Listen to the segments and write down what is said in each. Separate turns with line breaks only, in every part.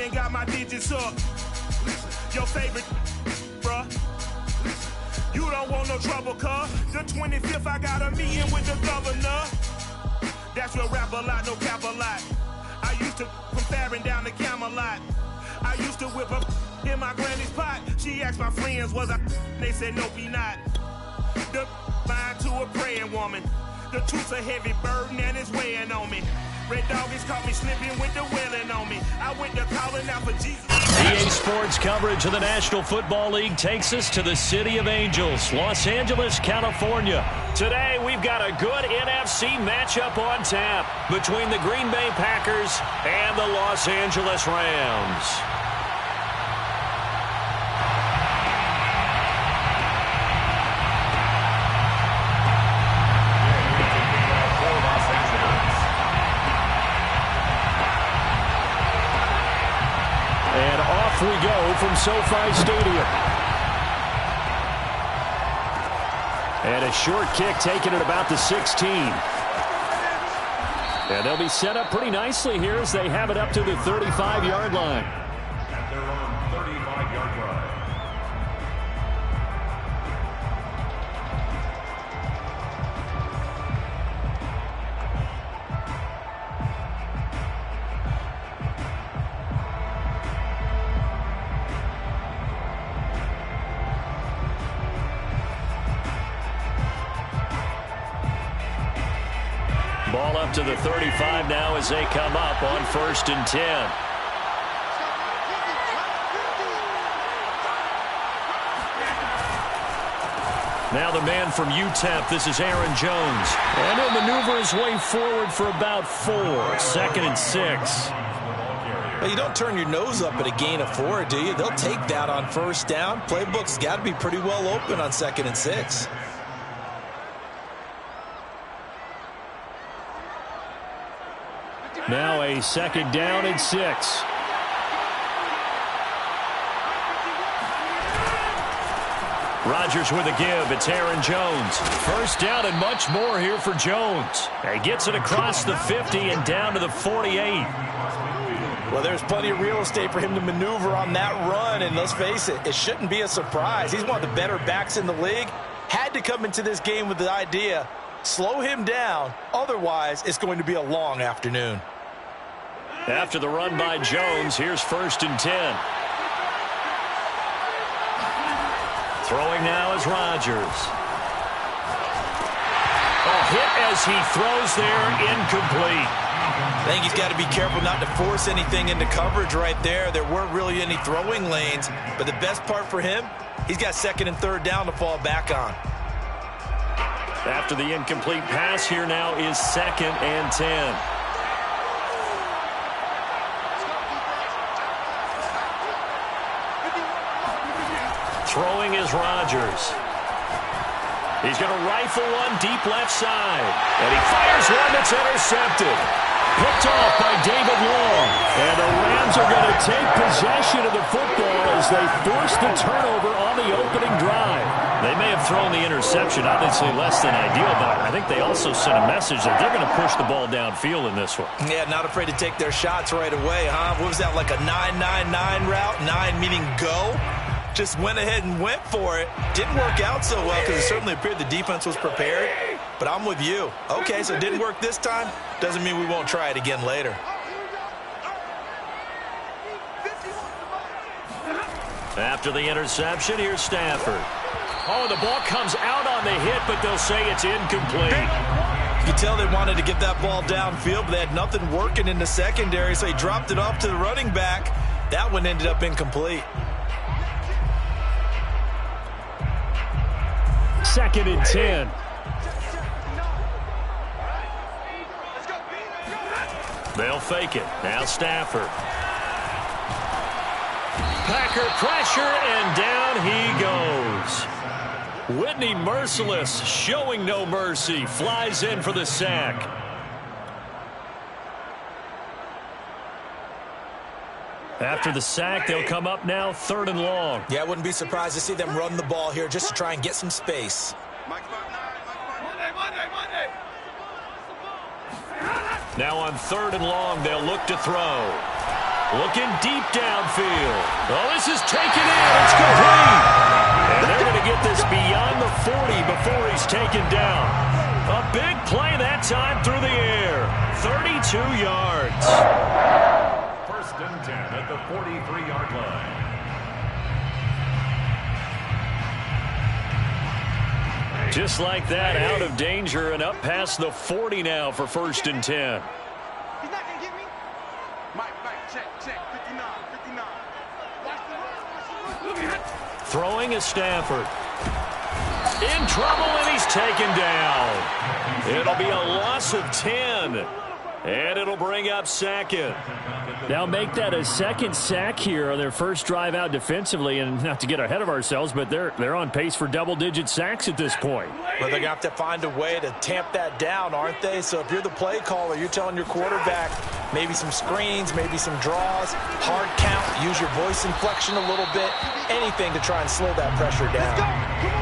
and got my digits up. Your favorite, bruh. You don't want no trouble, cuz. The 25th, I got a meeting with the governor. That's where rap a lot, no cap a lot. I used to from Farron down to Camelot. I used to whip up in my granny's pot. She asked my friends, was I? They said, nope, he not. The line to a praying woman. The truth's a heavy burden and it's weighing on me. Red Doggies caught me slipping with the wailing on me. I went to calling out for Jesus.
EA Sports coverage of the National Football League takes us to the City of Angels, Los Angeles, California. Today, we've got a good NFC matchup on tap between the Green Bay Packers and the Los Angeles Rams. And off we go from SoFi Stadium. And a short kick taken at about the 16. And they'll be set up pretty nicely here as they have it up to the 35-yard line.
At their own 35-yard line.
Ball up to the 35 now as they come up on 1st and 10. Now the man from UTEP, this is Aaron Jones. And he'll maneuver his way forward for about 4. 2nd and 6.
Well, you don't turn your nose up at a gain of 4, do you? They'll take that on 1st down. Playbook's got to be pretty well open on 2nd and 6.
Now a 2nd down and 6. Rodgers with a give. It's Aaron Jones. 1st down and much more here for Jones. He gets it across the 50 and down to the 48.
Well, there's plenty of real estate for him to maneuver on that run, and let's face it, it shouldn't be a surprise. He's one of the better backs in the league. Had to come into this game with the idea, slow him down, otherwise it's going to be a long afternoon.
After the run by Jones, here's 1st and 10. Throwing now is Rodgers. A hit as he throws there, incomplete.
I think he's got to be careful not to force anything into coverage right there. There weren't really any throwing lanes, but the best part for him, he's got 2nd and 3rd down to fall back on.
After the incomplete pass, here now is 2nd and 10. Throwing is Rodgers. He's going to rifle one deep left side. And he fires one that's intercepted. Picked off by David Long. And the Rams are going to take possession of the football as they force the turnover on the opening drive. They may have thrown the interception, obviously less than ideal, but I think they also sent a message that they're going to push the ball downfield in this one.
Yeah, not afraid to take their shots right away, huh? What was that, like a 9-9-9 route? 9 meaning go? Just went ahead and went for it. Didn't work out so well because it certainly appeared the defense was prepared. But I'm with you. Okay, so it didn't work this time. Doesn't mean we won't try it again later.
After the interception, here's Stafford. Oh, the ball comes out on the hit, but they'll say it's incomplete.
You can tell they wanted to get that ball downfield, but they had nothing working in the secondary, so he dropped it off to the running back. That one ended up incomplete.
2nd and 10. They'll fake it. Now Stafford. Packer pressure, and down he goes. Whitney Merciless, showing no mercy, flies in for the sack. After the sack, they'll come up now 3rd and long.
Yeah, I wouldn't be surprised to see them run the ball here just to try and get some space.
Now on 3rd and long, they'll look to throw. Looking deep downfield. Oh, this is taken in. It's complete. And they're going to get this beyond the 40 before he's taken down. A big play that time through the air. 32 yards.
First and 10 at the 43-yard line.
Just like that, out of danger and up past the 40 now for first and 10.
He's not going to get me. Mike, check, 59. Watch the run.
Throwing is Stafford. In trouble, and he's taken down. It'll be a loss of 10. And it'll bring up second.
They'll make that a second sack here on their first drive out defensively. And not to get ahead of ourselves, but they're on pace for double-digit sacks at this point.
Well, they're going to have to find a way to tamp that down, aren't they? So if you're the play caller, you're telling your quarterback maybe some screens, maybe some draws, hard count, use your voice inflection a little bit, anything to try and slow that pressure down.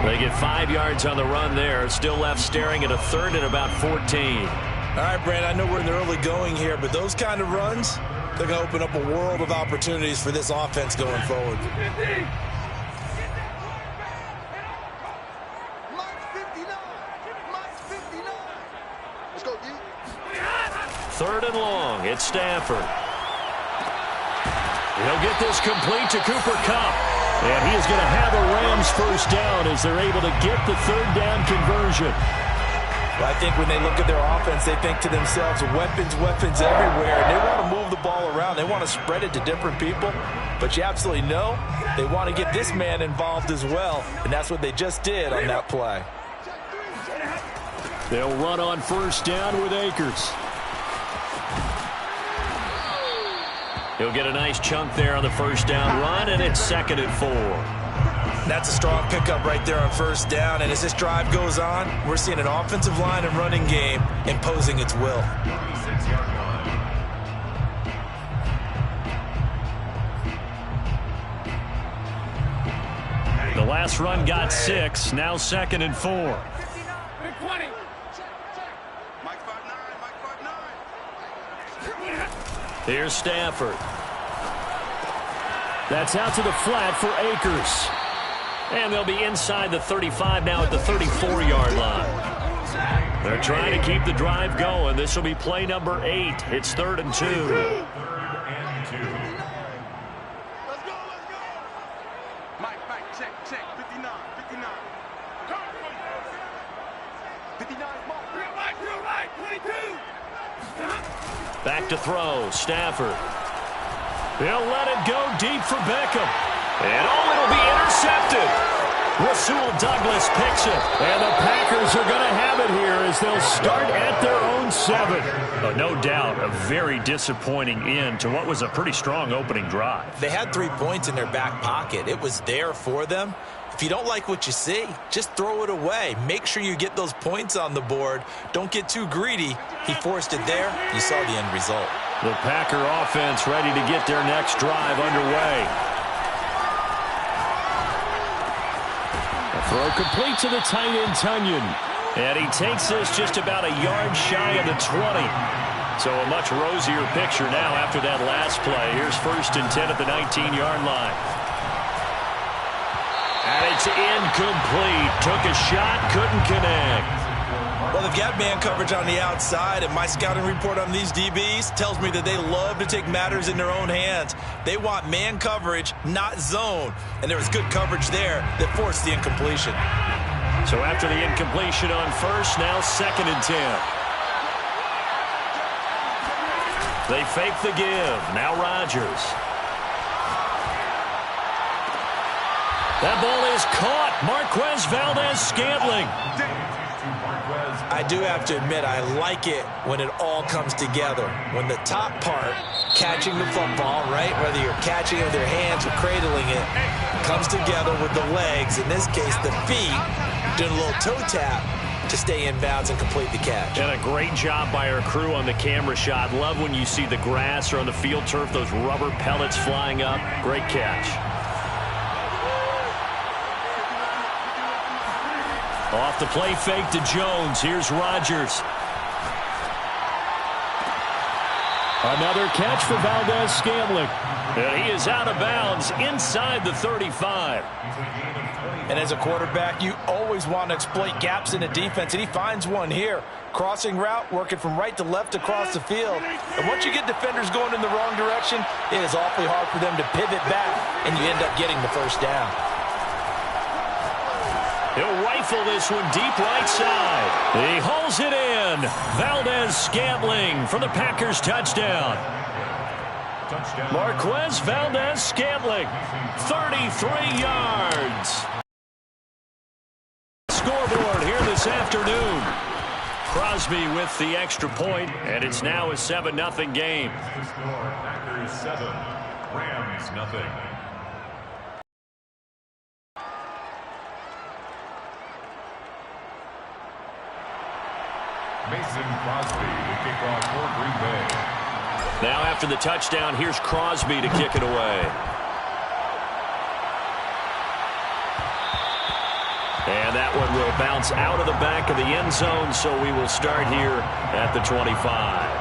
They get 5 yards on the run there. Still left staring at a third and about 14.
All right, Brand, I know we're in the early going here, but those kind of runs, they're going to open up a world of opportunities for this offense going forward.
Let's go, D.
Third and long. It's Stafford. He'll get this complete to Cooper Kupp. And he is going to have a Rams first down as they're able to get the third down conversion.
Well, I think when they look at their offense, they think to themselves, weapons everywhere. And they want to move the ball around. They want to spread it to different people. But you absolutely know they want to get this man involved as well. And that's what they just did on that play.
They'll run on first down with Akers.
He'll get a nice chunk there on the first down run, and it's 2nd and 4.
That's a strong pickup right there on first down. And as this drive goes on, we're seeing an offensive line and running game imposing its will.
36-yard line.
The last run got 6. Now 2nd and 4.
20. Mike 5'9",
Here's Stafford.
That's out to the flat for Akers.
And they'll be inside the 35 now at the 34-yard line. They're trying to keep the drive going. This will be play number 8. It's 3rd and 2.
3rd and 2.
Let's go. Mike, check, 59. 59, Mark. Real light, 22.
Back to throw. Stafford. They'll let it go deep for Beckham. And it'll be intercepted. Rasul Douglas picks it. And the Packers are going to have it here as they'll start at their own 7.
No doubt a very disappointing end to what was a pretty strong opening drive.
They had 3 points in their back pocket. It was there for them. If you don't like what you see, just throw it away. Make sure you get those points on the board. Don't get too greedy. He forced it there. You saw the end result.
The Packer offense ready to get their next drive underway.
A throw complete to the tight end, Tunyon.
And he takes this just about a yard shy of the 20. So a much rosier picture now after that last play. Here's 1st and 10 at the 19-yard line. And it's incomplete. Took a shot, couldn't connect.
Well, they've got man coverage on the outside, and my scouting report on these DBs tells me that they love to take matters in their own hands. They want man coverage, not zone. And there was good coverage there that forced the incompletion.
So after the incompletion on first, now 2nd and 10. They fake the give. Now Rodgers. That ball is caught. Marquez Valdez-Scantling.
I do have to admit, I like it when it all comes together. When the top part, catching the football, right, whether you're catching it with your hands or cradling it, comes together with the legs, in this case the feet, doing a little toe tap to stay in bounds and complete the catch.
And a great job by our crew on the camera shot. Love when you see the grass or on the field turf, those rubber pellets flying up. Great catch. Off the play fake to Jones. Here's Rodgers.
Another catch for Valdez-Scantling. And he is out of bounds inside the 35.
And as a quarterback, you always want to exploit gaps in the defense, and he finds one here. Crossing route, working from right to left across the field. And once you get defenders going in the wrong direction, it is awfully hard for them to pivot back, and you end up getting the first down.
He'll rifle this one deep right side. He hauls it in. Valdez-Scantling for the Packers touchdown. Marquez Valdez-Scantling, 33 yards. Scoreboard here this afternoon. Crosby with the extra point, and it's now a 7-0 game.
Packers 7, Rams 0. Mason Crosby to kick off for Green Bay.
Now after the touchdown, here's Crosby to kick it away. And that one will bounce out of the back of the end zone, so we will start here at the 25.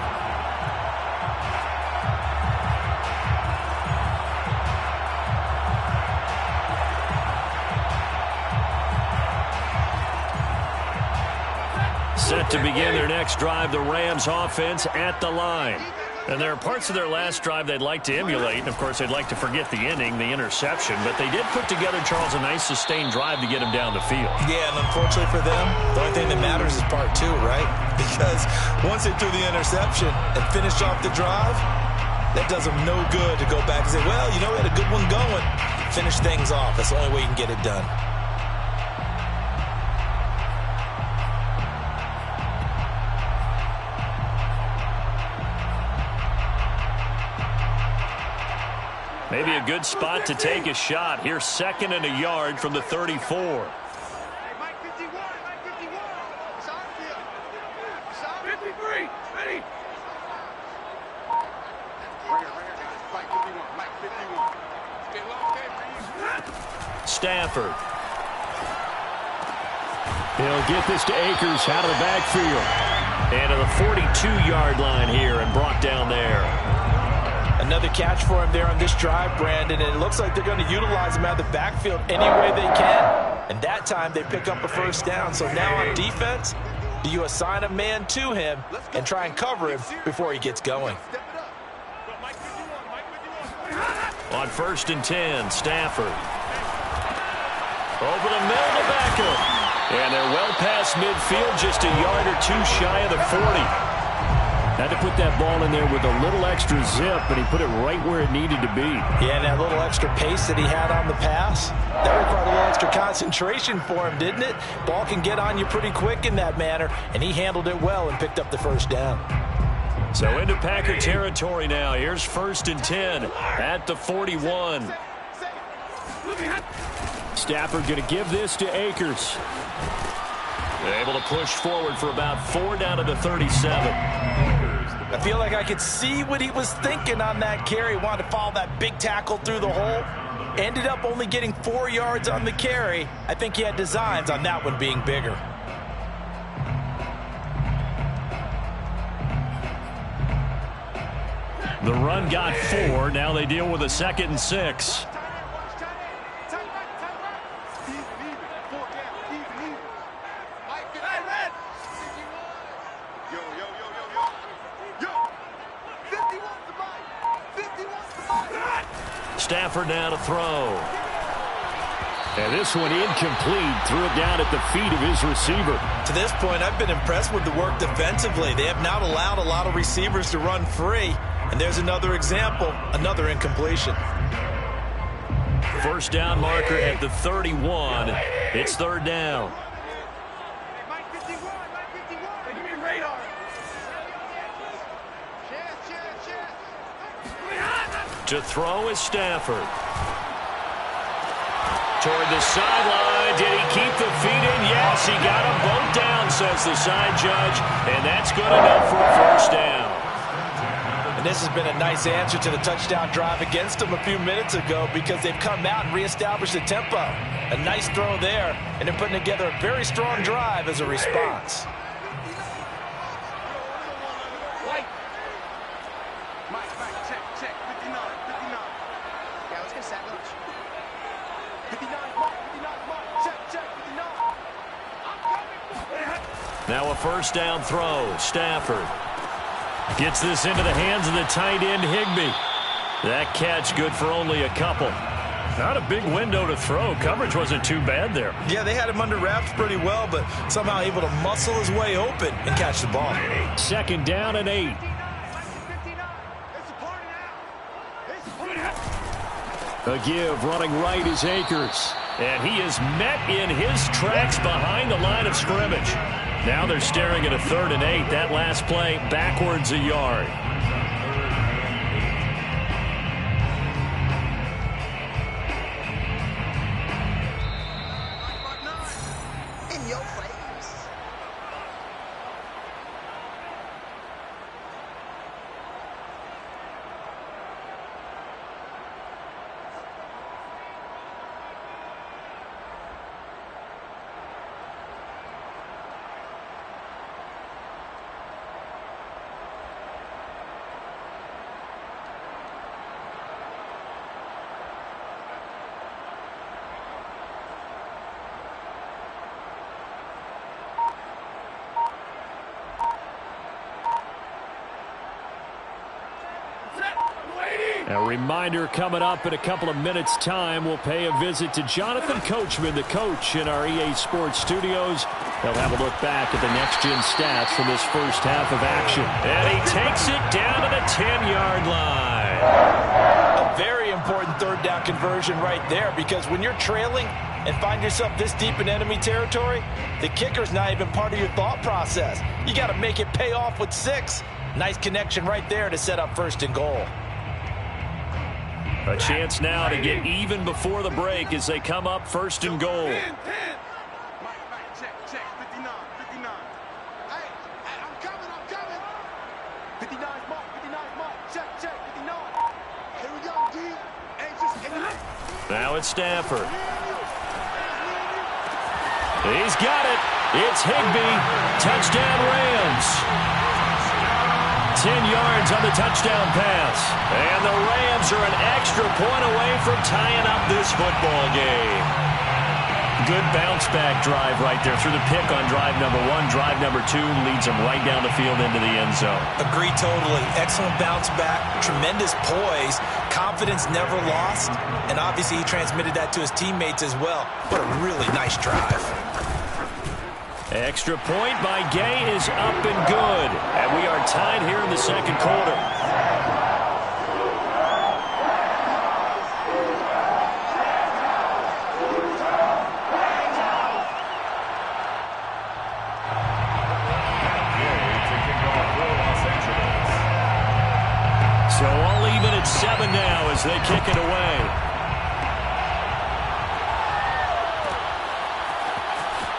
Set to begin their next drive, the Rams offense at the line. And there are parts of their last drive they'd like to emulate. And, of course, they'd like to forget the inning, the interception. But they did put together, Charles, a nice sustained drive to get him down the field.
Yeah, and unfortunately for them, the only thing that matters is part 2, right? Because once they threw the interception and finished off the drive, that does them no good to go back and say, well, you know, we had a good one going. Finish things off. That's the only way you can get it done.
Maybe a good spot to take a shot. Here's 2nd and a yard from the 34.
Hey, Mike 51, Mike 51. It's on field. It's on 53. Ready? Right here, Mike 51, Mike 51. Get long game, please.
Stafford. He'll get this to Akers out of the backfield. And to the 42-yard line here and brought down there.
Another catch for him there on this drive, Brandon, and it looks like they're going to utilize him out of the backfield any way they can. And that time they pick up a first down. So now on defense, do you assign a man to him and try and cover him before he gets going?
On 1st and 10, Stafford. Over the middle to Beckham. And they're well past midfield, just a yard or 2 shy of the 40. Had to put that ball in there with a little extra zip, and he put it right where it needed to be.
Yeah, and that little extra pace that he had on the pass, that required a little extra concentration for him, didn't it? Ball can get on you pretty quick in that manner, and he handled it well and picked up the first down.
So into Packer territory now. Here's 1st and 10 at the 41. Stafford going to give this to Akers. Able to push forward for about 4 down to the 37.
I feel like I could see what he was thinking on that carry. Wanted to follow that big tackle through the hole. Ended up only getting 4 yards on the carry. I think he had designs on that one being bigger.
The run got 4. Now they deal with a 2nd and 6. Stafford now to throw. And this one incomplete. Threw it down at the feet of his receiver.
To this point, I've been impressed with the work defensively. They have not allowed a lot of receivers to run free. And there's another example, another incompletion.
First down marker at the 31. It's 3rd down.
Mike 51, Mike 51. Give me radar.
To throw is Stafford. Toward the sideline. Did he keep the feet in? Yes, he got them both down, says the side judge. And that's good enough for a first down.
And this has been a nice answer to the touchdown drive against them a few minutes ago because they've come out and reestablished the tempo. A nice throw there, and they're putting together a very strong drive as a response.
this at lunch. 59 mark, 59 mark. Check, check, 59.
Now a first down throw. Stafford gets this into the hands of the tight end, Higbee. That catch good for only a couple. Not a big window to throw. Coverage wasn't too bad there.
Yeah, they had him under wraps pretty well, but somehow able to muscle his way open and catch the ball.
Second down and 8. A give running right is Akers. And he is met in his tracks behind the line of scrimmage. Now they're staring at a 3rd and 8. That last play backwards a yard.
In your face.
A reminder coming up in a couple of minutes' time. We'll pay a visit to Jonathan Coachman, the coach in our EA Sports studios. They'll have a look back at the next-gen stats from this first half of action. And he takes it down to the 10-yard line.
A very important 3rd down conversion right there, because when you're trailing and find yourself this deep in enemy territory, the kicker's not even part of your thought process. You got to make it pay off with 6. Nice connection right there to set up 1st and goal.
A chance now to get even before the break as they come up 1st and goal.
Mike, check, check, 59, 59. Hey, I'm coming. 59 mark, 59 mark. Check, check, 59. Here we go, D. Hey, just in the
Now it's Stafford. He's got it. It's Higbee. Touchdown Rams. 10 yards on the touchdown pass. And the Rams are an extra point away from tying up this football game. Good bounce-back drive right there through the pick on drive number 1. Drive number 2 leads them right down the field into the end zone.
Agree totally. Excellent bounce back. Tremendous poise. Confidence never lost. And obviously he transmitted that to his teammates as well. What a really nice drive.
Extra point by Gay is up and good. And we are tied here in the second quarter. So all even at 7 now as they kick it away.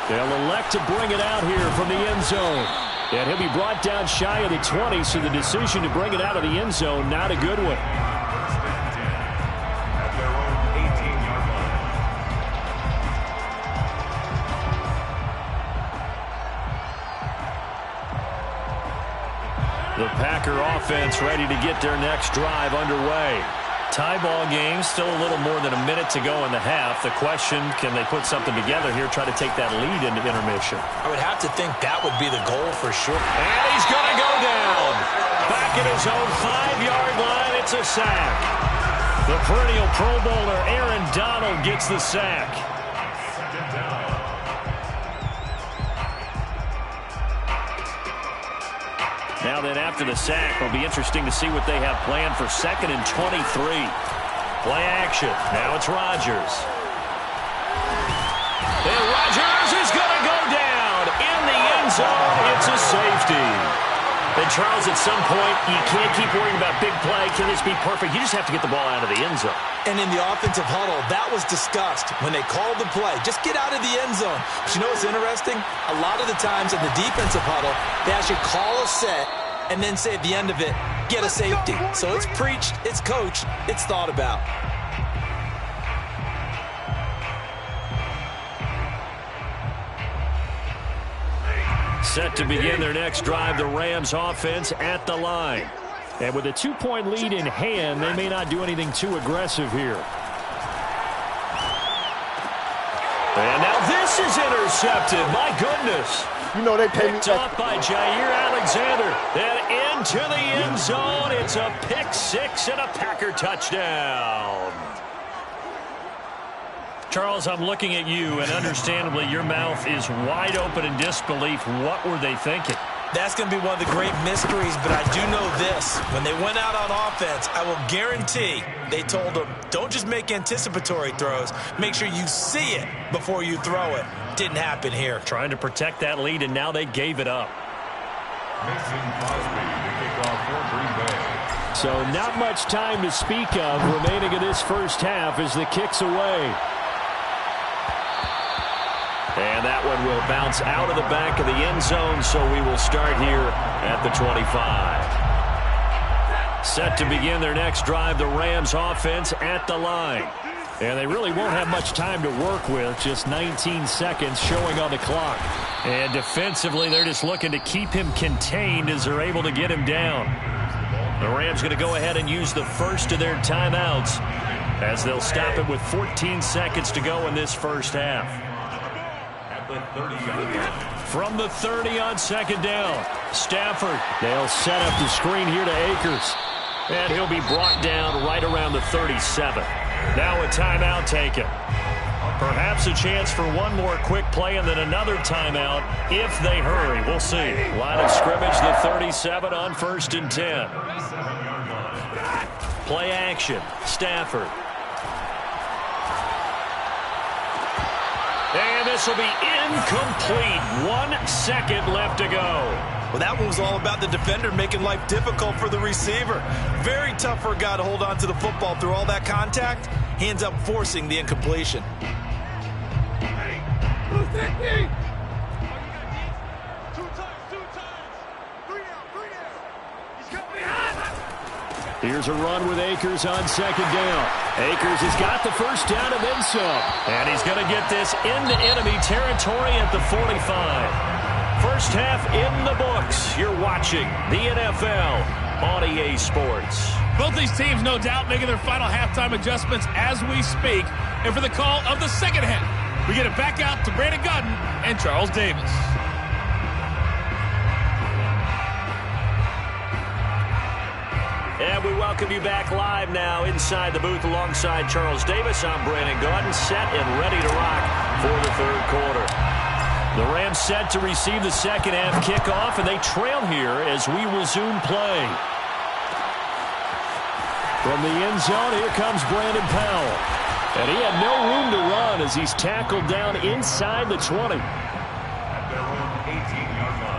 They'll elect to bring it out here from the end zone. And he'll be brought down shy of the 20, so the decision to bring it out of the end zone, not a good one.
At their own 18-yard line.
The Packer offense ready to get their next drive underway. Tie ball game, still a little more than a minute to go in the half. The question, can they put something together here, try to take that lead into intermission?
I would have to think that would be the goal for sure.
And he's going to go down. Back at his own 5-yard line, it's a sack. The perennial Pro Bowler Aaron Donald gets the sack.
Second down.
Now then, after the sack, it'll be interesting to see what they have planned for 2nd and 23. Play action. Now it's Rodgers. And Rodgers is going to go down in the end zone. It's a safety. And Charles, at some point, you can't keep worrying about big play. Can this be perfect? You just have to get the ball out of the end zone.
And in the offensive huddle, that was discussed when they called the play. Just get out of the end zone. But you know what's interesting? A lot of the times in the defensive huddle, they actually call a set and then say at the end of it, get a safety. So it's preached, it's coached, it's thought about.
Set to begin their next drive, the Rams offense at the line. And with a 2-point lead in hand, they may not do anything too aggressive here. And now this is intercepted. My goodness.
You know they pay me
Picked off by Jair Alexander. And into the end zone. It's a pick six and a Packer touchdown. Charles, I'm looking at you, and understandably your mouth is wide open in disbelief. What were they thinking?
That's going to be one of the great mysteries, but I do know this. When they went out on offense, I will guarantee they told them, don't just make anticipatory throws. Make sure you see it before you throw it. Didn't happen here.
Trying to protect that lead, and now they gave it up.
So not much time to speak of remaining in this first half as the kick's away.
And that one will bounce out of the back of the end zone, so we will start here at the 25. Set to begin their next drive, the Rams offense at the line. And they really won't have much time to work with, just 19 seconds showing on the clock. And defensively, they're just looking to keep him contained as they're able to get him down. The Rams going to go ahead and use the first of their timeouts as they'll stop it with 14 seconds to go in this first half. From the 30 on second down, Stafford. They'll set up the screen here to Akers. And he'll be brought down right around the 37. Now a timeout taken. Perhaps a chance for one more quick play and then another timeout if they hurry. We'll see. Line of scrimmage, the 37 on 1st and 10. Play action, Stafford. And this will be incomplete. 1 second left to go.
Well, that one was all about the defender making life difficult for the receiver. Very tough for a guy to hold on to the football through all that contact. He ends up forcing the incompletion.
Here's a run with Akers on second down. Akers has got the first down and then some.
And he's going to get this into enemy territory at the 45. First half in the books. You're watching the NFL on EA Sports.
Both these teams, no doubt, making their final halftime adjustments as we speak. And for the call of the second half, we get it back out to Brandon Godden and Charles Davis.
And we welcome you back live now inside the booth alongside Charles Davis. I'm Brandon Gaudin, set and ready to rock for the third quarter. The Rams set to receive the second half kickoff, and they trail here as we resume play. From the end zone, here comes Brandon Powell. And he had no room to run as he's tackled down inside the 20.
At their own 18-yard line.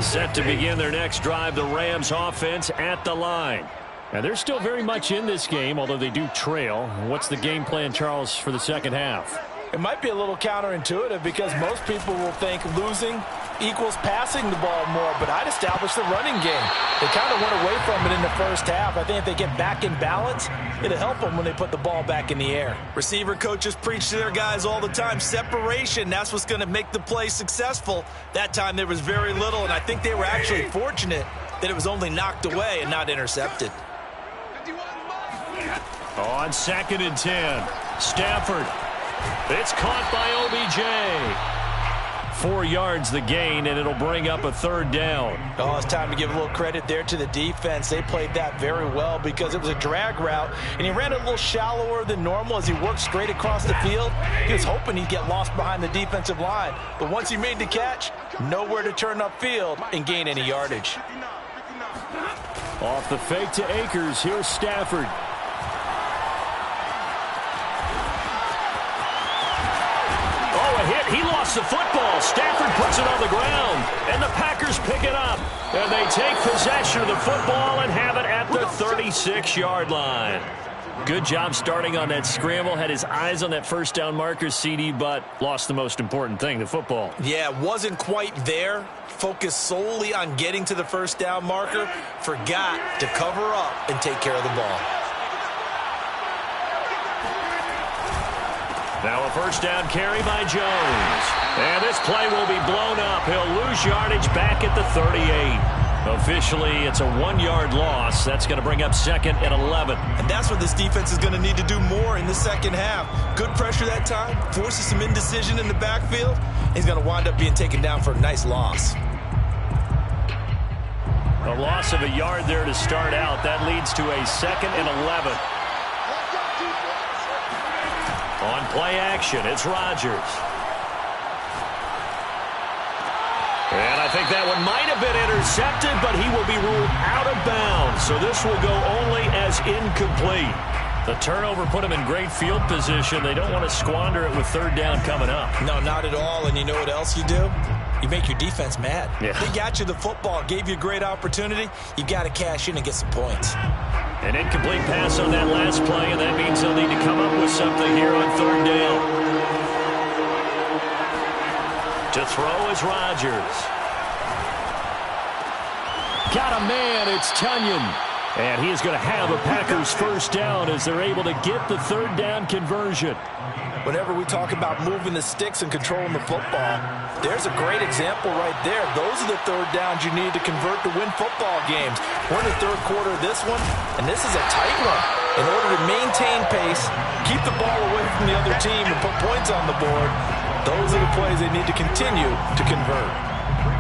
Set to begin their next drive, the Rams offense at the line.
And they're still very much in this game, although they do trail. What's the game plan, Charles, for the second half?
It might be a little counterintuitive because most people will think losing equals passing the ball more, but I'd establish the running game. They kind of went away from it in the first half. I think if they get back in balance, it'll help them when they put the ball back in the air. Receiver coaches preach to their guys all the time. Separation, that's what's going to make the play successful. That time there was very little, and I think they were actually fortunate that it was only knocked away and not intercepted.
On 2nd and 10, Stafford. It's caught by OBJ. 4 yards the gain, and it'll bring up a third down.
Oh, it's time to give a little credit there to the defense. They played that very well because it was a drag route, and he ran it a little shallower than normal as he worked straight across the field. He was hoping he'd get lost behind the defensive line, but once he made the catch, nowhere to turn upfield and gain any yardage.
Off the fake to Akers, here's Stafford.
He lost the football. Stafford puts it on the ground, and the Packers pick it up. And they take possession of the football and have it at the 36-yard line. Good job starting on that scramble. Had his eyes on that first down marker, CD, but lost the most important thing, the football.
Yeah, wasn't quite there. Focused solely on getting to the first down marker. Forgot to cover up and take care of the ball.
Now a first down carry by Jones. And this play will be blown up. He'll lose yardage back at the 38. Officially, it's a 1-yard loss. That's going to bring up 2nd and 11.
And that's what this defense is going to need to do more in the second half. Good pressure that time, forces some indecision in the backfield. He's going to wind up being taken down for a nice loss.
A loss of a yard there to start out. That leads to a 2nd and 11. On play action, it's Rodgers. And I think that one might have been intercepted, but he will be ruled out of bounds. So this will go only as incomplete. The turnover put him in great field position. They don't want to squander it with 3rd down coming up.
No, not at all. And you know what else you do? You make your defense mad.
Yeah.
They got you the football, gave you a great opportunity. You got to cash in and get some points.
An incomplete pass on that last play, and that means they'll need to come up with something here on 3rd down. To throw is Rodgers. Got a man, it's Tunyon. And he is going to have a Packers 1st down as they're able to get the 3rd down conversion.
Whenever we talk about moving the sticks and controlling the football, there's a great example right there. Those are the 3rd downs you need to convert to win football games. We're in the 3rd quarter of this one, and this is a tight one. In order to maintain pace, keep the ball away from the other team, and put points on the board, those are the plays they need to continue to convert.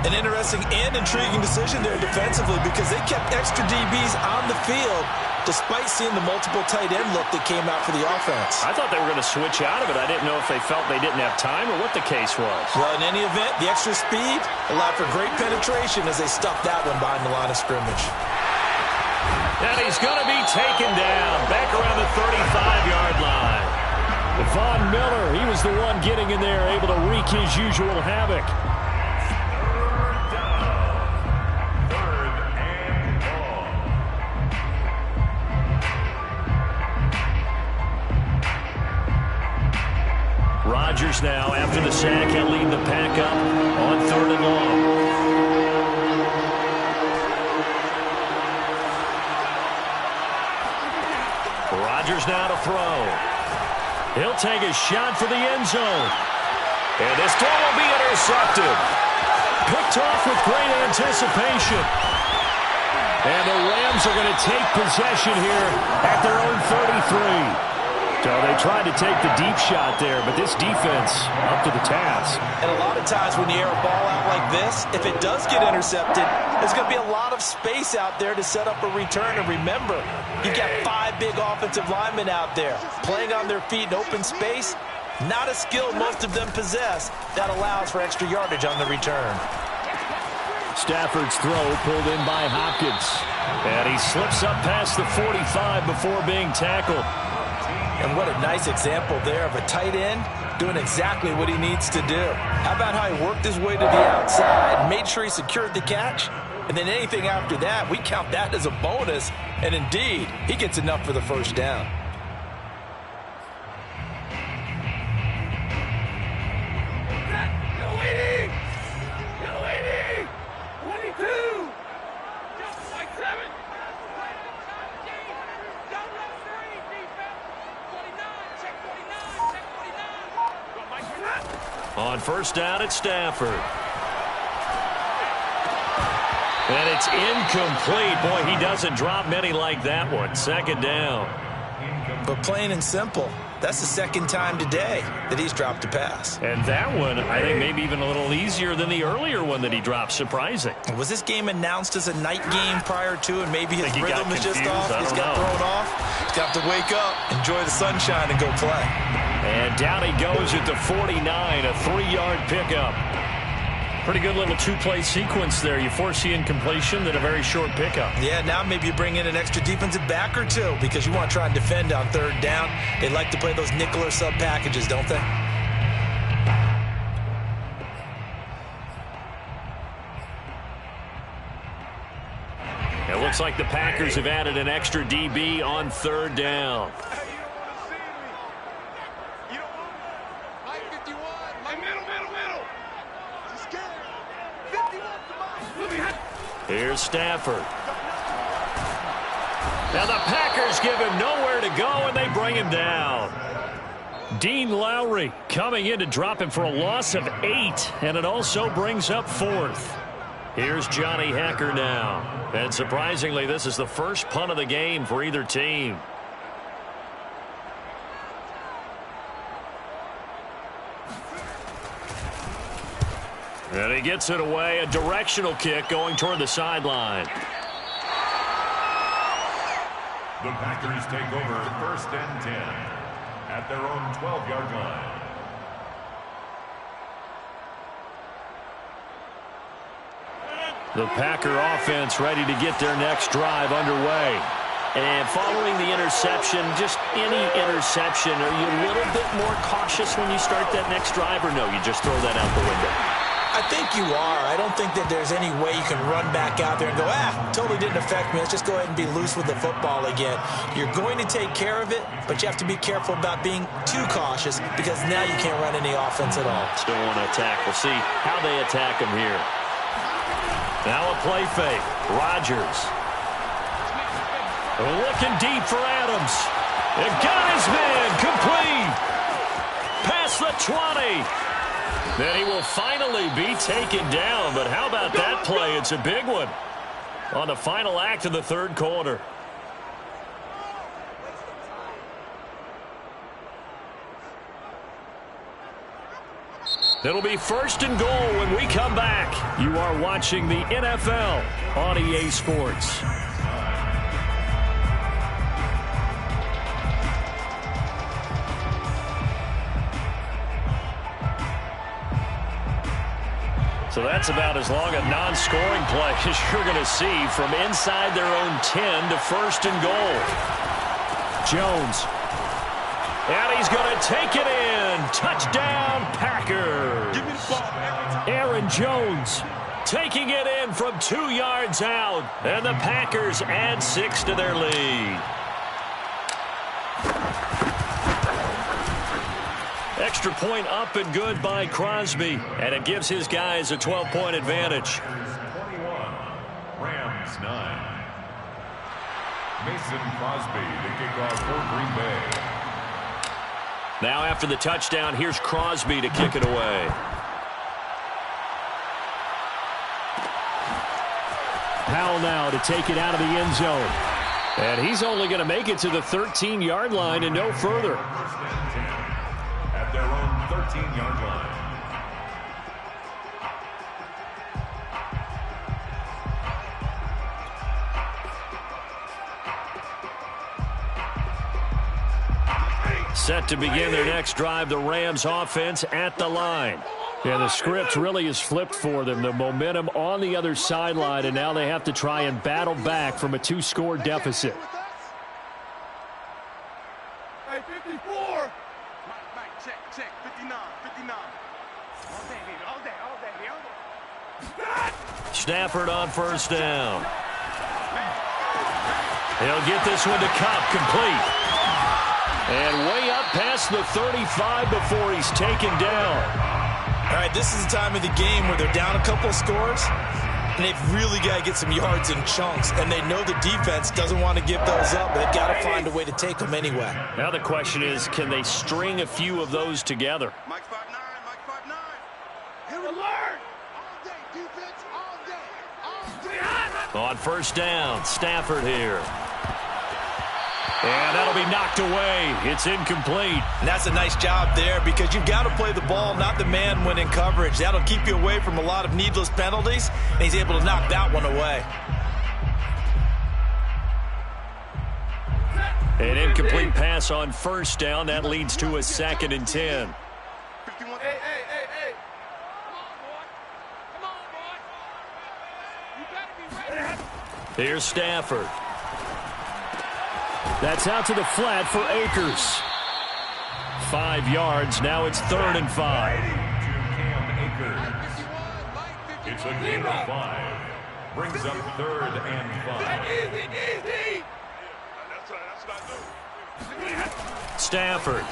An interesting and intriguing decision there defensively because they kept extra DBs on the field despite seeing the multiple tight end look that came out for the offense.
I thought they were going to switch out of it. I didn't know if they felt they didn't have time or what the case was.
Well, in any event, the extra speed allowed for great penetration as they stuffed that one behind the line of scrimmage.
And he's going to be taken down back around the 35-yard line. Von Miller, he was the one getting in there, able to wreak his usual havoc. Rodgers now, after the sack, he'll lead the pack up on 3rd and long. Rodgers now to throw. He'll take a shot for the end zone. And this throw will be intercepted. Picked off with great anticipation. And the Rams are going to take possession here at their own 33. So they tried to take the deep shot there, but this defense up to the task.
And a lot of times when you air a ball out like this, if it does get intercepted, there's going to be a lot of space out there to set up a return. And remember, you've got 5 big offensive linemen out there playing on their feet in open space. Not a skill most of them possess that allows for extra yardage on the return.
Stafford's throw pulled in by Hopkins. And he slips up past the 45 before being tackled.
And what a nice example there of a tight end doing exactly what he needs to do. How about how he worked his way to the outside, made sure he secured the catch, and then anything after that, we count that as a bonus. And indeed, he gets enough for the 1st down.
On 1st down, it's Stafford. And it's incomplete. Boy, he doesn't drop many like that one. 2nd down.
But plain and simple, that's the 2nd time today that he's dropped a pass.
And that one, I think, maybe even a little easier than the earlier one that he dropped. Surprising.
Was this game announced as a night game prior to, and maybe his rhythm is just off?
He's
got thrown off. He's got to wake up, enjoy the sunshine, and go play.
And down he goes at the 49, a 3-yard pickup. Pretty good little 2-play sequence there. You force the incompletion, then a very short pickup.
Yeah, now maybe you bring in an extra defensive back or 2 because you want to try and defend on 3rd down. They like to play those nickel or sub packages, don't they?
It looks like the Packers have added an extra DB on 3rd down. Here's Stafford. Now the Packers give him nowhere to go, and they bring him down. Dean Lowry coming in to drop him for a loss of 8, and it also brings up 4th. Here's Johnny Hacker now. And surprisingly, this is the first punt of the game for either team. And he gets it away, a directional kick going toward the sideline.
The Packers take over 1st and 10 at their own 12-yard line.
The Packer offense ready to get their next drive underway. And following the interception, just any interception, are you a little bit more cautious when you start that next drive, or no, you just throw that out the window?
I think you are. I don't think that there's any way you can run back out there and go, totally didn't affect me. Let's just go ahead and be loose with the football again. You're going to take care of it, but you have to be careful about being too cautious because now you can't run any offense at all.
Still want to attack. We'll see how they attack him here. Now a play fake. Rodgers. Looking deep for Adams. It got his man. Complete. Past the 20. Then he will finally be taken down. But how about that play? It's a big one on the final act of the third quarter. It'll be 1st and goal when we come back. You are watching the NFL on EA Sports. So that's about as long a non-scoring play as you're going to see from inside their own 10 to 1st and goal. Jones. And he's going to take it in. Touchdown, Packers. Aaron Jones taking it in from 2 yards out. And the Packers add 6 to their lead. Extra point up and good by Crosby. And it gives his guys a 12-point advantage.
21, Rams 9. Mason Crosby to kick off for Green Bay.
Now after the touchdown, here's Crosby to kick it away. Powell now to take it out of the end zone. And he's only going to make it to the 13-yard line and no further.
1st and 10 at their own 13-yard line.
Set to begin their next drive, the Rams offense at the line. Yeah, the script really is flipped for them. The momentum on the other sideline, and now they have to try and battle back from a 2-score deficit.
Hey, 54. Mike, check. 59. All day.
Stafford on 1st down. He'll get this one to Kupp, complete. And way up past the 35 before he's taken down.
All right, this is the time of the game where they're down a couple of scores, and they've really got to get some yards in chunks, and they know the defense doesn't want to give those up, but they've got to find a way to take them anyway.
Now the question is, can they string a few of those together?
Mike 5'9". Here we learn. All day, defense, all day.
On 1st down, Stafford here. And that'll be knocked away. It's incomplete.
And that's a nice job there because you've got to play the ball, not the man when in coverage. That'll keep you away from a lot of needless penalties, and he's able to knock that one away.
An incomplete pass on 1st down. That leads to a 2nd and 10.
51. Hey. Come on, boy. You better be ready.
Here's Stafford. That's out to the flat for Akers. 5 yards. Now it's 3rd and 5.
To Cam Akers. It's a gain of 5. Brings up 3rd and 5.
Easy. That's what I do.
Stafford.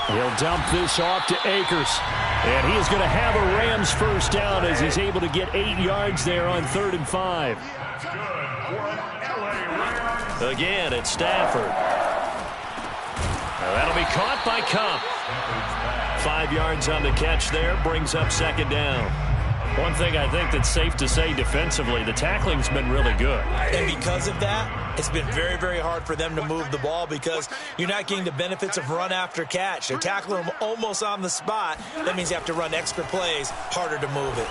He'll dump this off to Akers. And he is going to have a Rams 1st down as he's able to get 8 yards there on 3rd and 5.
It's good for an LA Rams.
Again, it's Stafford. That'll be caught by Cup. 5 yards on the catch there, brings up second down. One thing I think that's safe to say defensively, the tackling's been really good.
And because of that, it's been very, very hard for them to move the ball because you're not getting the benefits of run after catch. They're tackling them almost on the spot. That means you have to run extra plays, harder to move it.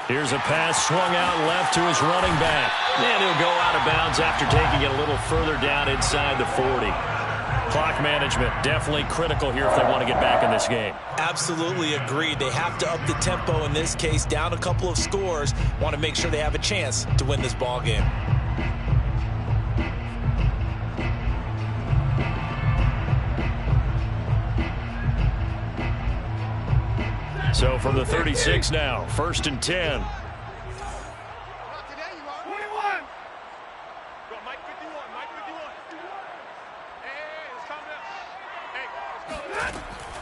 Here's a pass swung out left to his running back. And he'll go out of bounds after taking it a little further down inside the 40. Clock management definitely critical here if they want to get back in this game.
Absolutely agreed. They have to up the tempo in this case, down a couple of scores. Want to make sure they have a chance to win this ball game.
So from the 36 now, 1st and 10.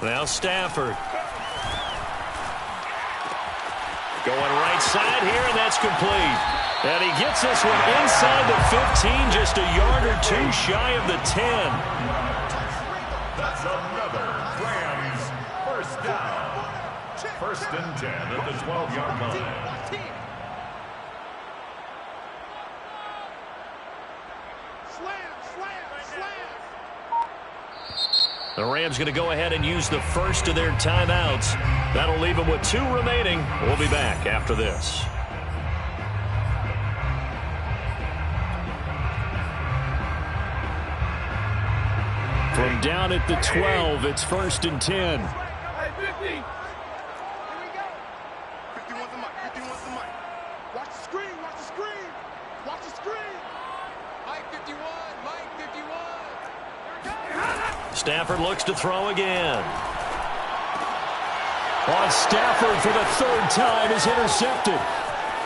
Now Stafford. Going right side here, and that's complete. And he gets this one inside the 15, just a yard or two shy of the 10.
That's another Rams first down. 1st and 10 at the 12-yard line.
The Rams going to go ahead and use the first of their timeouts. That'll leave them with 2 remaining. We'll be back after this. From down at the 12, it's 1st and 10. Stafford looks to throw again. On Stafford for the 3rd time is intercepted.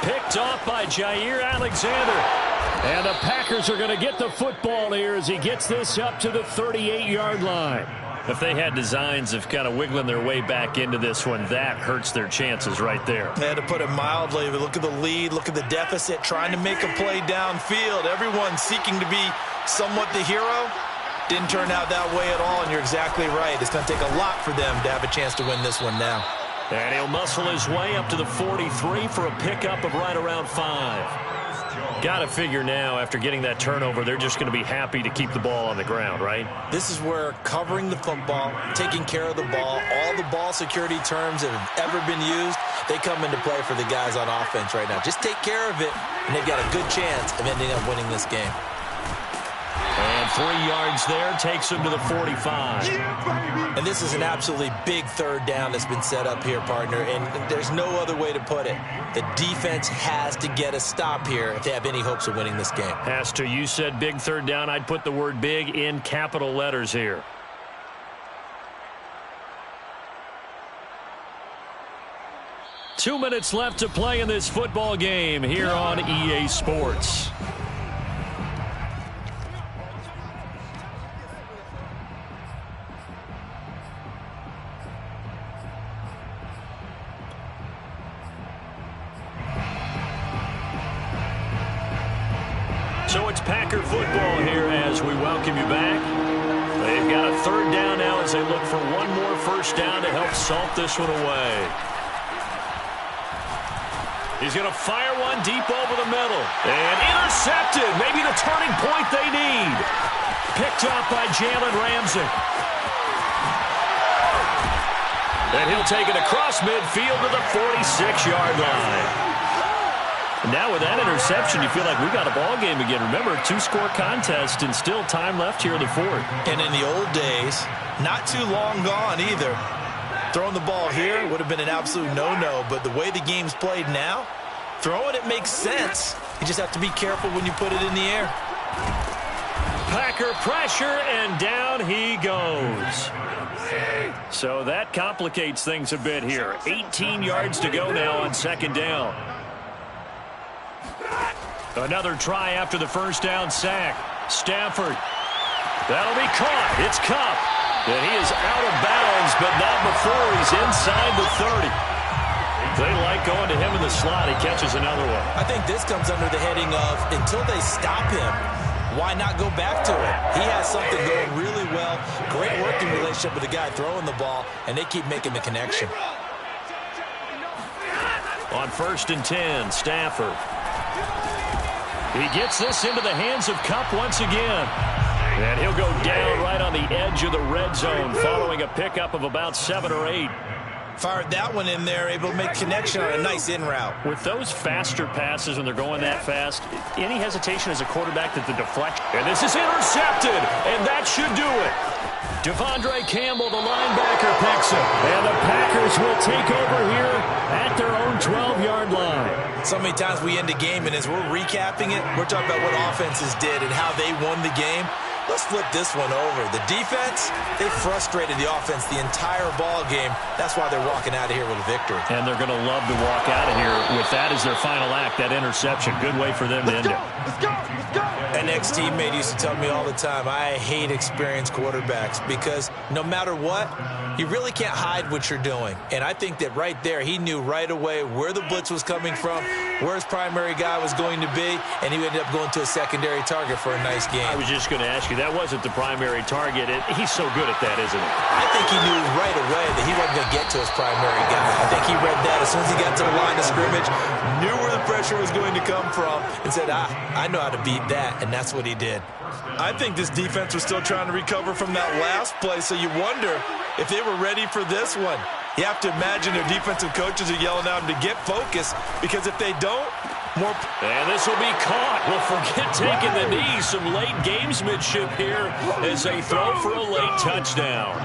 Picked off by Jair Alexander. And the Packers are going to get the football here as he gets this up to the 38-yard line. If they had designs of kind of wiggling their way back into this one, that hurts their chances right there.
To put it mildly, but look at the lead, look at the deficit, trying to make a play downfield. Everyone seeking to be somewhat the hero. Didn't turn out that way at all, and you're exactly right. It's going to take a lot for them to have a chance to win this one now.
And he'll muscle his way up to the 43 for a pickup of right around 5. Got to figure now, after getting that turnover, they're just going to be happy to keep the ball on the ground, right?
This is where covering the football, taking care of the ball, all the ball security terms that have ever been used, they come into play for the guys on offense right now. Just take care of it, and they've got a good chance of ending up winning this game.
And 3 yards there takes him to the 45.
And this is an absolutely big 3rd down that's been set up here, partner, and there's no other way to put it. The defense has to get a stop here if they have any hopes of winning this game.
Has to. You said big 3rd down. I'd put the word big in capital letters here. Two minutes left to play in this football game here on EA Sports. So it's Packer football here as we welcome you back. They've got a 3rd down now as they look for one more 1st down to help salt this one away. He's going to fire one deep over the middle. And intercepted. Maybe the turning point they need. Picked up by Jalen Ramsey. And he'll take it across midfield to the 46-yard line. Now with that interception, you feel like we got a ball game again. Remember, 2-score contest and still time left here in the 4th.
And in the old days, not too long gone either. Throwing the ball here would have been an absolute no-no, but the way the game's played now, throwing it makes sense. You just have to be careful when you put it in the air.
Packer pressure, and down he goes. So that complicates things a bit here. 18 yards to go now on 2nd down. Another try after the 1st down sack. Stafford. That'll be caught. It's Cup. And he is out of bounds, but not before he's inside the 30. They like going to him in the slot. He catches another one.
I think this comes under the heading of until they stop him, why not go back to it? He has something going really well. Great working relationship with the guy throwing the ball, and they keep making the connection.
On 1st and 10, Stafford. He gets this into the hands of Kupp once again. And he'll go down right on the edge of the red zone following a pickup of about 7 or 8.
Fired that one in there, able to make connection on a nice in route.
With those faster passes when they're going that fast, any hesitation as a quarterback that the deflection. And this is intercepted, and that should do it. Devondre Campbell, the linebacker, picks it. And the Packers will take over here at their own 12-yard line.
So many times we end a game, and as we're recapping it, we're talking about what offenses did and how they won the game. Let's flip this one over. The defense, they frustrated the offense the entire ball game. That's why they're walking out of here with a victory.
And they're going to love to walk out of here with that as their final act, that interception. Good way for them to end it.
Let's go! Let's go!
An ex-teammate used to tell me all the time, I hate experienced quarterbacks because no matter what, you really can't hide what you're doing. And I think that right there, he knew right away where the blitz was coming from, where his primary guy was going to be, and he ended up going to a secondary target for a nice game.
I was just going to ask you, that wasn't the primary target. He's so good at that, isn't he?
I think he knew right away that he wasn't going to get to his primary guy. I think he read that as soon as he got to the line of scrimmage, knew where the pressure was going to come from, and said, I know how to beat that, and that's what he did. I think this defense was still trying to recover from that last play, so you wonder if they were ready for this one. You have to imagine their defensive coaches are yelling at them to get focused, because if they don't, more.
And this will be caught. Well, forget taking the knee. Some late gamesmanship here as they throw for a late touchdown.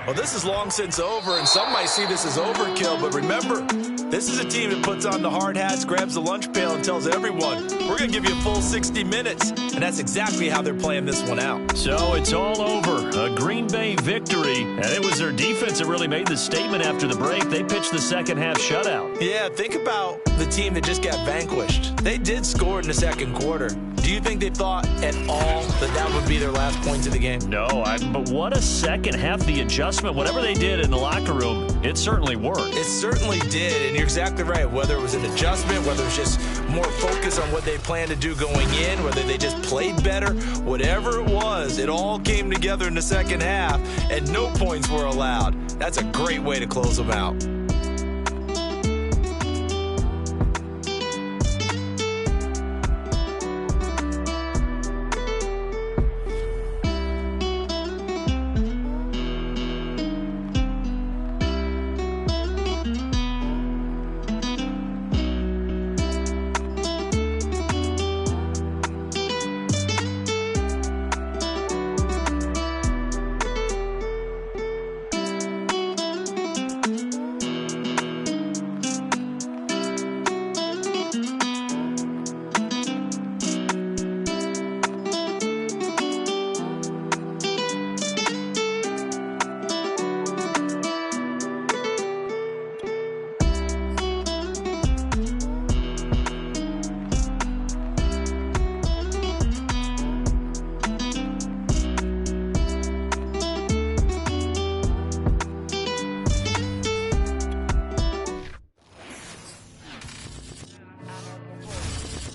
Well, this is long since over, and some might see this as overkill, but remember, this is a team that puts on the hard hats, grabs the lunch pail, and tells everyone, we're going to give you a full 60 minutes. And that's exactly how they're playing this one out.
So it's all over. A Green Bay victory. And it was their defense that really made the statement after the break. They pitched the second-half shutout.
Yeah, think about the team that just got vanquished. They did score in the second quarter. Do you think they thought at all that that would be their last points of the game?
No, but what a second half. The adjustment, whatever they did in the locker room, it certainly worked.
It certainly did, and you're exactly right. Whether it was an adjustment, whether it was just more focus on what they planned to do going in, whether they just played better, whatever it was, it all came together in the second half, and no points were allowed. That's a great way to close them out.